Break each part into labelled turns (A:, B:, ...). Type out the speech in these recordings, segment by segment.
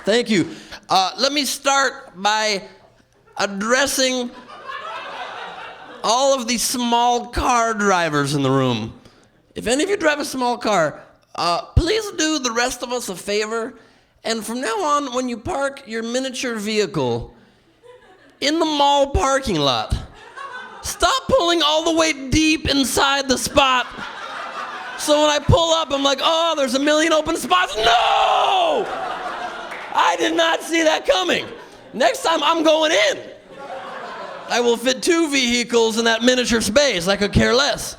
A: Thank you. Let me start by addressing all of the small car drivers in the room. If any of you drive a small car, please do the rest of us a favor. And from now on, when you park your miniature vehicle in the mall parking lot, stop pulling all the way deep inside the spot. So when I pull up, I'm like, oh, there's a million open spots. No! I did not see that coming. Next time, I'm going in. I will fit 2 vehicles in that miniature space. I could care less.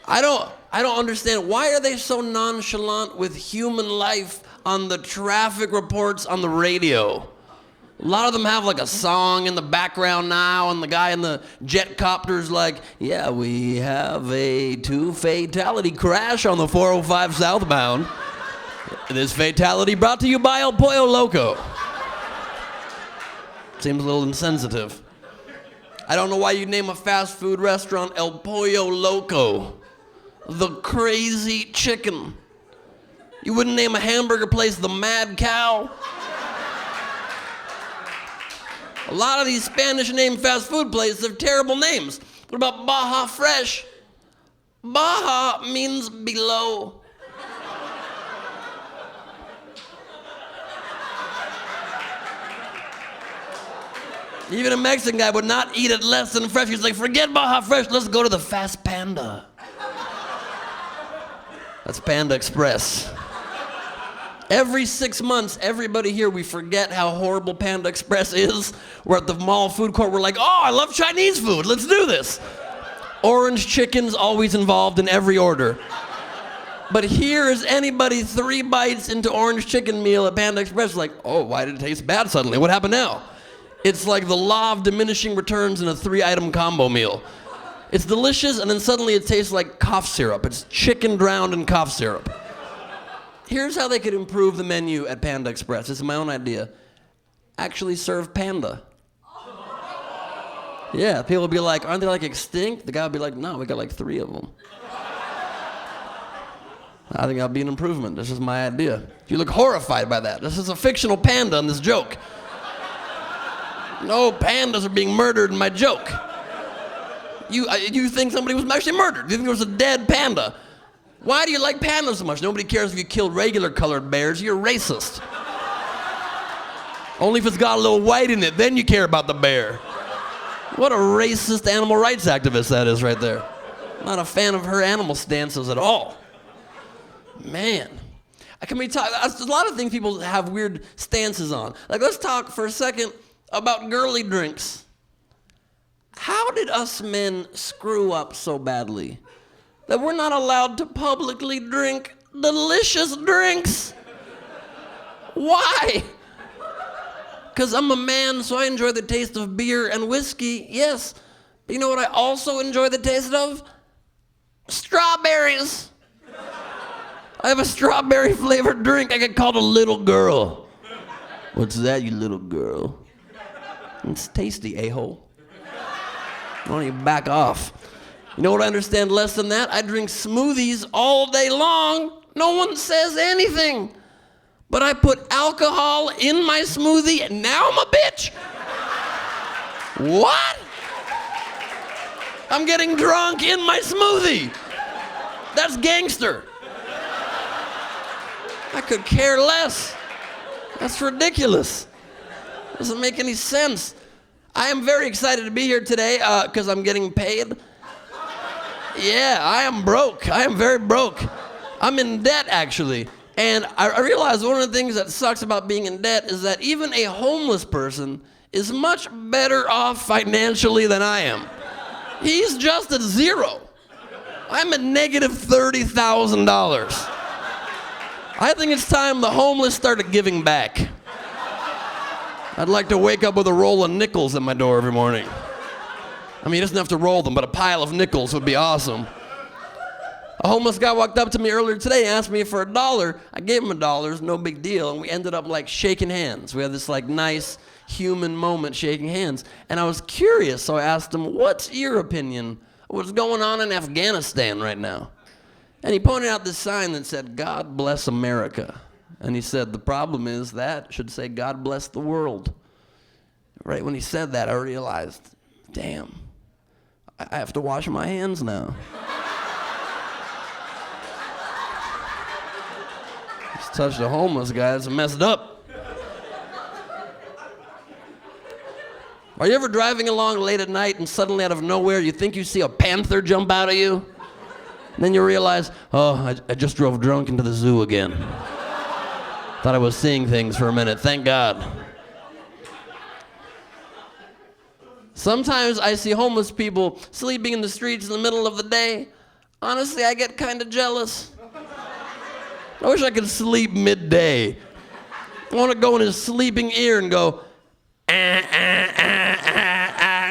A: I don't understand. Why are they so nonchalant with human life on the traffic reports on the radio? A lot of them have like a song in the background now, and the guy in the jet copter's like, yeah, we have a 2-fatality crash on the 405 southbound. This fatality brought to you by El Pollo Loco. Seems a little insensitive. I don't know why you name a fast food restaurant El Pollo Loco. The crazy chicken. You wouldn't name a hamburger place the Mad Cow. A lot of these Spanish-named fast food places have terrible names. What about Baja Fresh? Baja means below. Even a Mexican guy would not eat it less than fresh. He's like, forget Baja Fresh, let's go to the Fast Panda. That's Panda Express. Every 6 months, everybody here, we forget how horrible Panda Express is. We're at the mall food court, we're like, oh, I love Chinese food, let's do this. Orange chicken's always involved in every order. But here is anybody 3 bites into orange chicken meal at Panda Express, like, oh, why did it taste bad suddenly? What happened now? It's like the law of diminishing returns in a 3-item combo meal. It's delicious, and then suddenly it tastes like cough syrup. It's chicken drowned in cough syrup. Here's how they could improve the menu at Panda Express. This is my own idea. Actually serve panda. Yeah, people would be like, aren't they like extinct? The guy would be like, no, we got like 3 of them. I think that'll be an improvement. This is my idea. You look horrified by that. This is a fictional panda in this joke. No, pandas are being murdered in my joke. You think somebody was actually murdered. You think there was a dead panda. Why do you like pandas so much? Nobody cares if you kill regular colored bears. You're racist. Only if it's got a little white in it, then you care about the bear. What a racist animal rights activist that is right there. Not a fan of her animal stances at all. Man. Can we talk? There's a lot of things people have weird stances on. Like, let's talk for a second about girly drinks. How did us men screw up so badly that we're not allowed to publicly drink delicious drinks? Why? Because I'm a man, so I enjoy the taste of beer and whiskey, yes. But you know what I also enjoy the taste of? Strawberries. I have a strawberry flavored drink. I get called a little girl. What's that, you little girl? It's tasty, a-hole. Why don't you back off? You know what I understand less than that? I drink smoothies all day long. No one says anything. But I put alcohol in my smoothie and now I'm a bitch? What? I'm getting drunk in my smoothie. That's gangster. I could care less. That's ridiculous. Doesn't make any sense. I am very excited to be here today because I'm getting paid. Yeah, I am broke. I am very broke. I'm in debt, actually. And I realize one of the things that sucks about being in debt is that even a homeless person is much better off financially than I am. He's just at 0. I'm at negative $30,000. I think it's time the homeless started giving back. I'd like to wake up with a roll of nickels at my door every morning. I mean, he doesn't have to roll them, but a pile of nickels would be awesome. A homeless guy walked up to me earlier today and asked me for $1. I gave him $1, no big deal, and we ended up like shaking hands. We had this like nice human moment shaking hands. And I was curious, so I asked him, what's your opinion of what's going on in Afghanistan right now? And he pointed out this sign that said, God bless America. And he said, the problem is that should say, God bless the world. Right when he said that, I realized, damn, I have to wash my hands now. Just touched a homeless guy, it's messed up. Are you ever driving along late at night and suddenly out of nowhere you think you see a panther jump out at you? And then you realize, oh, I just drove drunk into the zoo again. Thought I was seeing things for a minute, thank God. Sometimes I see homeless people sleeping in the streets in the middle of the day. Honestly, I get kind of jealous. I wish I could sleep midday. I want to go in his sleeping ear and go,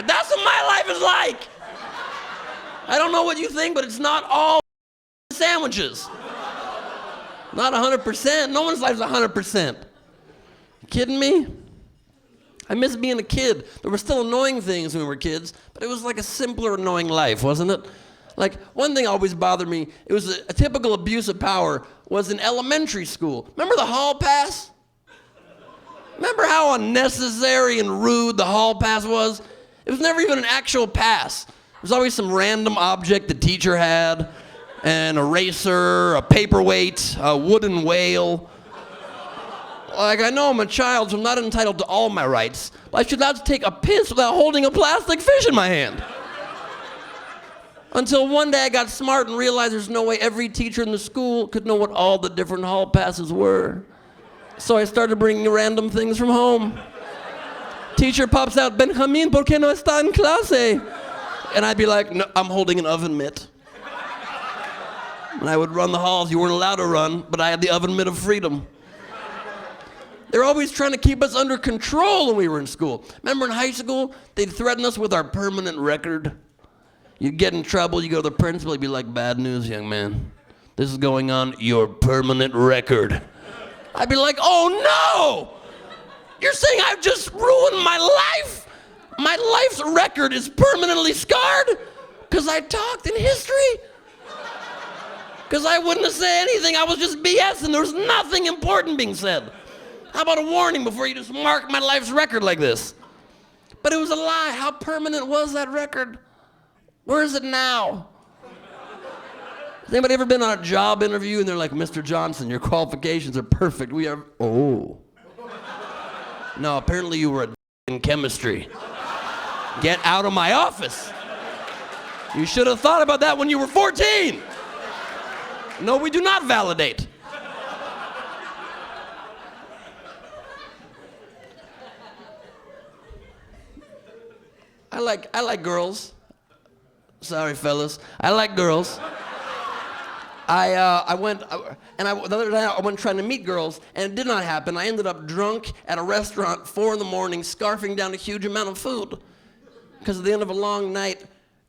A: That's what my life is like. I don't know what you think, but it's not all sandwiches. Not 100%. No one's life's 100%. You kidding me? I miss being a kid. There were still annoying things when we were kids, but it was like a simpler, annoying life, wasn't it? Like, one thing always bothered me, it was a typical abuse of power, was in elementary school. Remember the hall pass? Remember how unnecessary and rude the hall pass was? It was never even an actual pass. It was always some random object the teacher had, an eraser, a paperweight, a wooden whale. Like, I know I'm a child, so I'm not entitled to all my rights, but I should not take a piss without holding a plastic fish in my hand. Until one day I got smart and realized there's no way every teacher in the school could know what all the different hall passes were. So I started bringing random things from home. Teacher pops out, Benjamin, ¿por qué no está en clase? And I'd be like, no, I'm holding an oven mitt. And I would run the halls you weren't allowed to run, but I had the oven mitt of freedom. They were always trying to keep us under control when we were in school. Remember in high school, they'd threaten us with our permanent record. You'd get in trouble, you go to the principal, he'd be like, bad news, young man. This is going on your permanent record. I'd be like, oh no! You're saying I've just ruined my life? My life's record is permanently scarred? Because I talked in history? Because I wouldn't say anything, I was just BSing, there was nothing important being said. How about a warning before you just mark my life's record like this? But it was a lie. How permanent was that record? Where is it now? Has anybody ever been on a job interview and they're like, Mr. Johnson, your qualifications are perfect. We are, oh. No, apparently you were a in chemistry. Get out of my office. You should have thought about that when you were 14. No, we do not validate. I like girls. Sorry, fellas. I like girls. The other day I went trying to meet girls, and it did not happen. I ended up drunk at a restaurant, 4 a.m, scarfing down a huge amount of food. Because at the end of a long night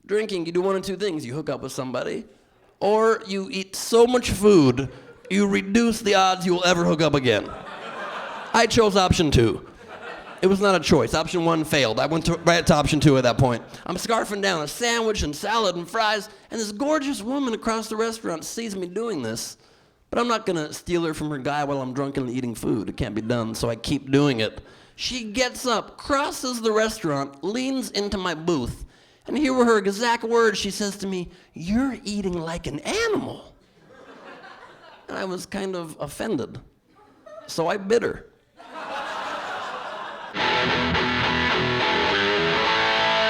A: drinking, you do one of two things. You hook up with somebody, or you eat so much food, you reduce the odds you will ever hook up again. I chose option 2. It was not a choice. Option 1 failed. I went right to option 2 at that point. I'm scarfing down a sandwich and salad and fries, and this gorgeous woman across the restaurant sees me doing this, but I'm not gonna steal her from her guy while I'm drunkenly eating food. It can't be done, so I keep doing it. She gets up, crosses the restaurant, leans into my booth, and here were her exact words. She says to me, "You're eating like an animal." And I was kind of offended, so I bit her.